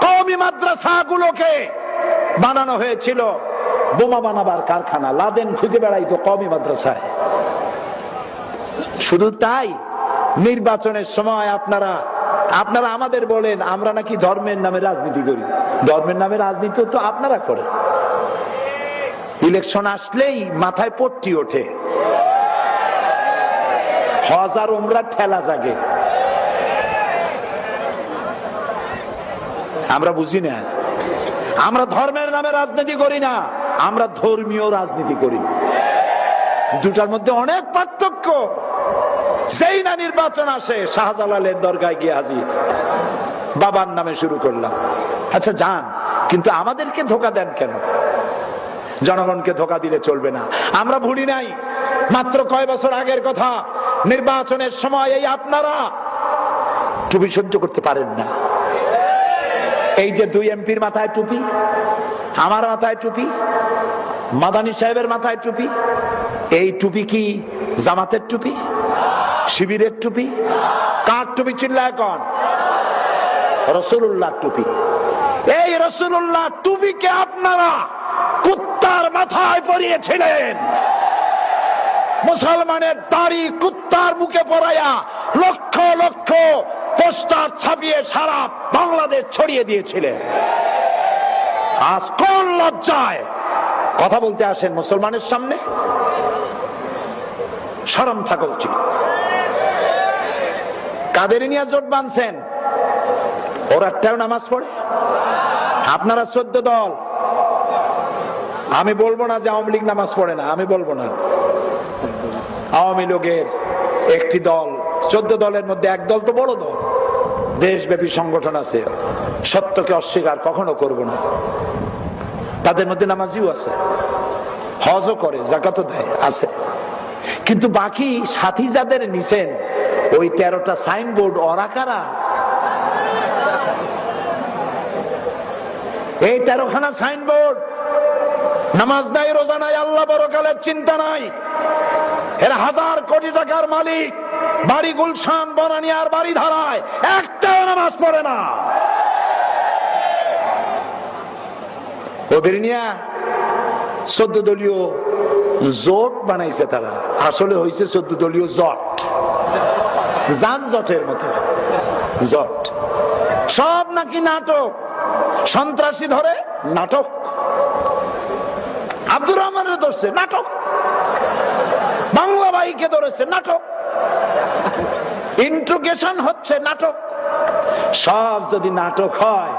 কওমি মাদ্রাসাগুলোকে বানানো হয়েছিল বোমা বানাবার কারখানা। লাদেন খুঁজে বেড়াইতো কওমি মাদ্রাসায়। শুধু তাই, নির্বাচনের সময় আপনারা আমাদের বলেন আমরা নাকি ধর্মের নামে রাজনীতি করি। ধর্মের নামে রাজনীতি তো আপনারা করেন। ইলেকশন আসলেই মাথায় পট্টি ওঠে, হজ আর উমরা ঠেলা জাগে। আমরা বুঝি না, আমরা ধর্মের নামে রাজনীতি করি না, আমরা ধর্মীয় রাজনীতি করি। দুটার মধ্যে অনেক পার্থক্য। যেই না নির্বাচন আসে শাহজালালের দরগায় গিয়ে হাজির, বাবার নামে শুরু করলাম। আচ্ছা যান, কিন্তু আমাদেরকে ধোঁকা দেন কেন? জনগণকে ধোঁকা দিলে চলবে না। আমরা ভুলি নাই, মাত্র কয় বছর আগের কথা। নির্বাচনের সময় এই আপনারা টুপি সহ্য করতে পারেন না। এই যে 2 এমপির মাথায় টুপি, আমার মাথায় টুপি, মাদানী সাহেবের মাথায় টুপি, এই টুপি কি জামাতের টুপি, শিবিরের টুপি? কার টুপি চিল্লায় এখন? রাসূলুল্লাহর টুপি। এই রাসূলুল্লাহর টুপিকে আপনারা কুত্তার মাথায় পরিয়েছিলেন। মুসলমানের দাড়ি কুত্তার মুখে পরাইয়া লক্ষ লক্ষ পোস্টার ছাপিয়ে সারা বাংলাদেশ ছড়িয়ে দিয়েছিলেন। আজ কোন লজ্জায় কথা বলতে আসেন মুসলমানের সামনে? শরম থাকা উচিত। কাদের নিয়ে জোট বাঁধছেন? ওরা একটাও নামাজ পড়ে? আপনারা 14 দল। আমি বলবো না যে আওয়ামী লীগ নামাজ পড়ে না, আমি বলবো না। আওয়ামী লীগের একটি দল, 14 দলের মধ্যে এক দল তো বড় দল, দেশব্যাপী সংগঠন আছে, সত্যকে অস্বীকার কখনো করব না। তাদের মধ্যে নামাজিও আছে, হজও করে, যাকাতও দেয়, আছে। কিন্তু বাকি সাথী যাদের নিছেন, ওই 13টা সাইনবোর্ড, ওরা কারা? এই 13খানা সাইনবোর্ড, নামাজ নাই, রোজা নাই, আল্লাহ পরকালের চিন্তা নাই। এরা 1000 কোটি টাকার মালিক, বাড়ি গুলশান, বনানিয়ার বাড়ি ধারায়, একটাও নামাজ পড়ে না। ওদের নিয়ে 14 দলীয় জোট বানাইছে তারা। আসলে হয়েছে 14 দলীয় জট, যানজটের মতো জট। সব নাকি নাটক। সন্ত্রাসী ধরে নাটক, আব্দুর রহমানের ধরছে নাটক, বাংলা ভাইকে ধরেছে নাটক, ইন্ট্রোগেশন হচ্ছে নাটক। সব যদি নাটক হয়